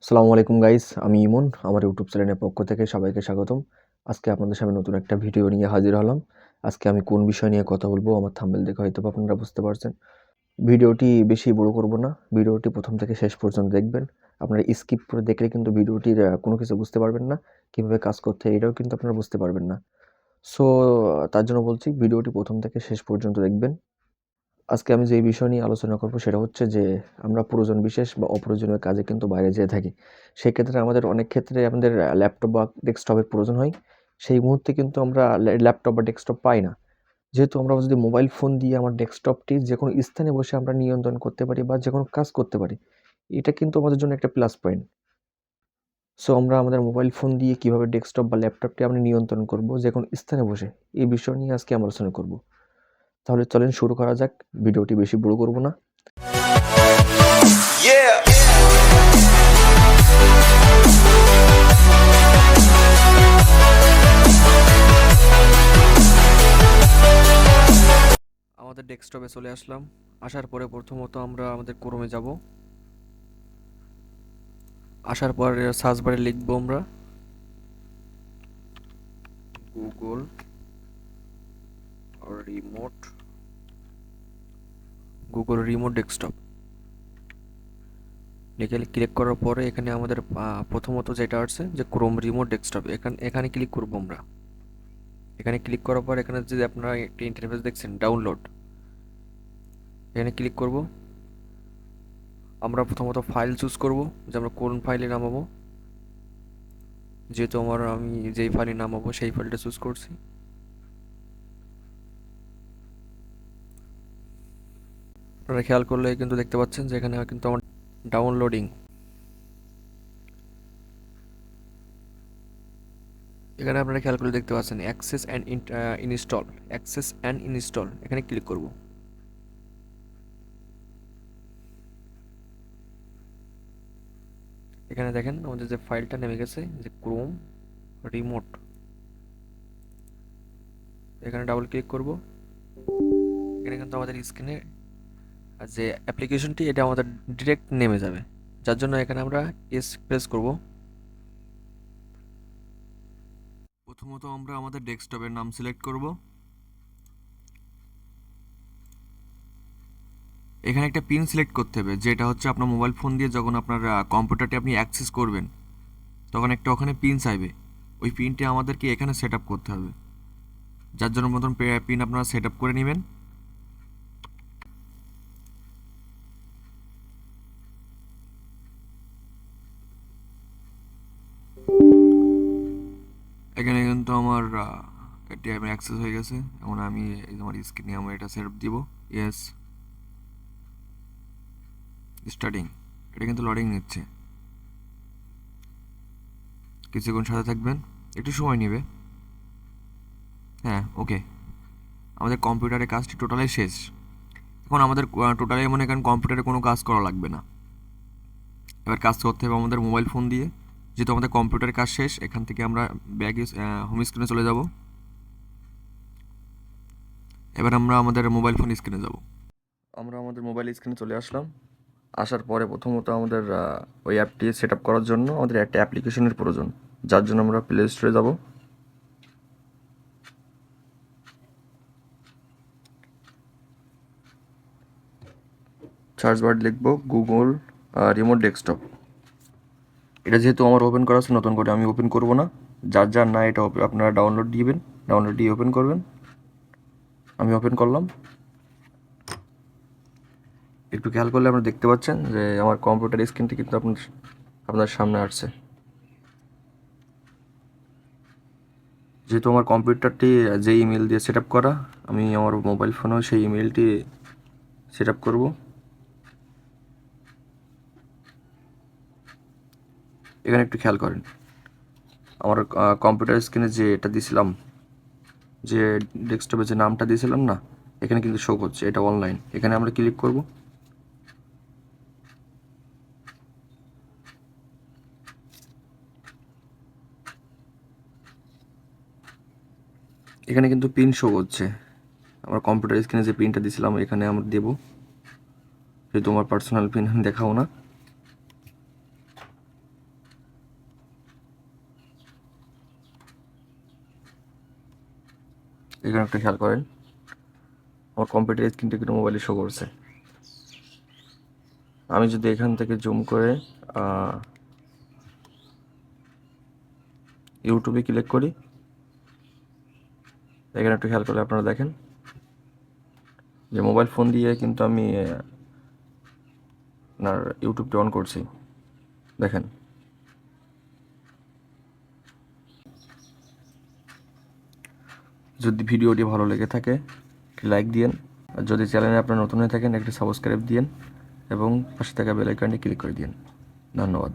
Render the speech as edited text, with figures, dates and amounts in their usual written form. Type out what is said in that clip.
আসসালামু আলাইকুম গাইস, আমি ইমন। আমার ইউটিউব চ্যানেলের পক্ষ থেকে সবাইকে স্বাগতম। আজকে আপনাদের সামনে নতুন একটা ভিডিও নিয়ে হাজির হলাম। আজকে আমি কোন বিষয় নিয়ে কথা বলবো আমার থাম্বনেল দেখে হয়তো আপনারা বুঝতে পারছেন। ভিডিওটি বেশি বড় করব না, ভিডিওটি প্রথম থেকে শেষ পর্যন্ত দেখবেন। আপনারা স্কিপ করে দেখলে কিন্তু ভিডিওটির কোনো কিছু বুঝতে পারবেন না, কীভাবে কাজ করতে হয় এটাও কিন্তু আপনারা বুঝতে পারবেন না। সো তার জন্য বলছি ভিডিওটি প্রথম থেকে শেষ পর্যন্ত দেখবেন। আজকে আমি যে বিষয় নিয়ে আলোচনা করব সেটা হচ্ছে যে আমরা প্রয়োজন বিশেষ বা অপ্রয়োজনীয় কাজে কিন্তু বাইরে যেয়ে থাকি। সেক্ষেত্রে আমাদের অনেক ক্ষেত্রে আমাদের ল্যাপটপ বা ডেস্কটপের প্রয়োজন হয়। সেই মুহূর্তে কিন্তু আমরা ল্যাপটপ বা ডেস্কটপ পাই না। যেহেতু আমরা যদি মোবাইল ফোন দিয়ে আমার ডেস্কটপটি যেকোনো স্থানে বসে আমরা নিয়ন্ত্রণ করতে পারি বা যেকোনো কাজ করতে পারি। এটা কিন্তু আমাদের জন্য একটা প্লাস পয়েন্ট। সো আমরা আমাদের মোবাইল ফোন দিয়ে কিভাবে ডেস্কটপ বা ল্যাপটপটি আমরা নিয়ন্ত্রণ করব যেকোনো স্থানে বসে, এই বিষয় নিয়ে আজকে আমরা আলোচনা করব। তাহলে চলেন শুরু করা যাক। ভিডিওটি বেশি বড় করব না। আমাদের ডেস্কটপে চলে আসলাম। আসার পরে প্রথমত আমরা আমাদের ক্রোমে যাব। আসার পর সার্চ বারে লিখব আমরা গুগল রিমোট ডেস্কটপ লিখে ক্লিক করার পরে এখানে আমাদের প্রথমত যেটা আসছে যে ক্রোম রিমোট ডেস্কটপ, এখানে ক্লিক করব আমরা। এখানে ক্লিক করার পর এখানে যদি আপনারা একটা ইন্টারফেস দেখছেন ডাউনলোড, এখানে ক্লিক করব। আমরা প্রথমত ফাইল চুজ করব যে আমরা কোন ফাইলে নামাবো। যেহেতু আমি যেই ফাইলে নামাবো সেই ফাইলটা চুজ করছি। আপনারা খেয়াল করলে কিন্তু দেখতে পাচ্ছেন যে এখানে কিন্তু আমার ডাউনলোডিং, এখানে আপনারা খেয়াল করে দেখতে পাচ্ছেন অ্যাক্সেস অ্যান্ড ইনস্টল, এখানে ক্লিক করব। এখানে দেখেন আমাদের যে ফাইলটা নেমে গেছে যে ক্রোম রিমোট, এখানে ডাবল ক্লিক করব। এখানে কিন্তু আমাদের স্ক্রিনে যে অ্যাপ্লিকেশনটি এটা আমাদের ডিরেক্ট নেমে যাবে, যার জন্য এখানে আমরা এস প্রেস করব। প্রথমত আমরা আমাদের ডেস্কটপের নাম সিলেক্ট করব। এখানে একটা পিন সিলেক্ট করতে হবে, যেটা হচ্ছে আপনার মোবাইল ফোন দিয়ে যখন আপনার কম্পিউটারটি আপনি অ্যাক্সেস করবেন তখন একটা ওখানে পিন চাইবে। ওই পিনটি আমাদেরকে এখানে সেট আপ করতে হবে, যার জন্য মতন পিন আপনারা সেট আপ করে নেবেন। এখানে কিন্তু আমার এটি আমি অ্যাক্সেস হয়ে গেছে। এখন আমি আমার স্ক্রিনে আমি এটা সেট আপ দিব। Yes, starting. এটা কিন্তু লোডিং নিচ্ছে, কিছুক্ষণ সাথে থাকবেন, একটু সময় নেবে। হ্যাঁ, ওকে, আমাদের কম্পিউটারের কাজটি টোটালি শেষ। এখন আমাদের টোটালি মনে করেন কম্পিউটারে কোনো কাজ করা লাগবে না। এবার কাজ করতে হবে আমাদের মোবাইল ফোন দিয়ে। যেহেতু আমাদের কম্পিউটারের কাজ শেষ, এখান থেকে আমরা হোম স্ক্রিনে চলে যাব। এবার আমরা আমাদের মোবাইল ফোন স্ক্রিনে যাব। আমরা আমাদের মোবাইল স্ক্রিনে চলে আসলাম। আসার পরে প্রথমত আমাদের ওই অ্যাপটি সেট আপ করার জন্য আমাদের একটা অ্যাপ্লিকেশনের প্রয়োজন, যার জন্য আমরা প্লে স্টোরে যাব। সার্চ বার লিখব গুগল রিমোট ডেস্কটপ। এটা যেহেতু আমার ওপেন করা আছে, নতুন করে আমি ওপেন করব না। যার যার না এটা আপনারা ডাউনলোড দিবেন, ডাউনলোড দিয়ে ওপেন করবেন। আমি ওপেন করলাম। একটু খেয়াল করলে আপনারা দেখতে পাচ্ছেন যে আমার কম্পিউটার স্ক্রিনটি কিন্তু আপনার সামনে আসছে। যেহেতু আমার কম্পিউটারটি যে ইমেল দিয়ে সেট আপ করা, আমি আমার মোবাইল ফোনেও সেই ইমেলটি সেট আপ করবো। এখানে একটু খেয়াল করেন, আমার কম্পিউটার স্ক্রিনে যে এটা দিয়েছিলাম, যে ডেস্কটপে যে নামটা দিয়েছিলাম না, এখানে কিন্তু শো করছে এটা অনলাইন। এখানে আমরা ক্লিক করব। এখানে কিন্তু পিন শো করছে। আমার কম্পিউটার স্ক্রিনে যে পিনটা দিয়েছিলাম এখানে আমরা দেব, যেহেতু আমার পার্সোনাল পিন আমি দেখাবো না। এখানে একটু খেয়াল করেন, আমার কম্পিউটার স্ক্রিনটা কিন্তু মোবাইলে শো করছে। আমি যদি এখান থেকে জুম করে ইউটিউবে ক্লিক করি, এখানে একটু খেয়াল করলে আপনারা দেখেন যে মোবাইল ফোন দিয়ে কিন্তু আমি আপনার ইউটিউবটা অন করছি। দেখেন, যদি ভিডিওটি ভালো লেগে থাকে একটি লাইক দিয়েন, আর যদি চ্যানেলে আপনারা নতুন হয়ে থাকেন একটি সাবস্ক্রাইব দিয়েন এবং পাশে থাকা বেল আইকনটি ক্লিক করে দিন। ধন্যবাদ।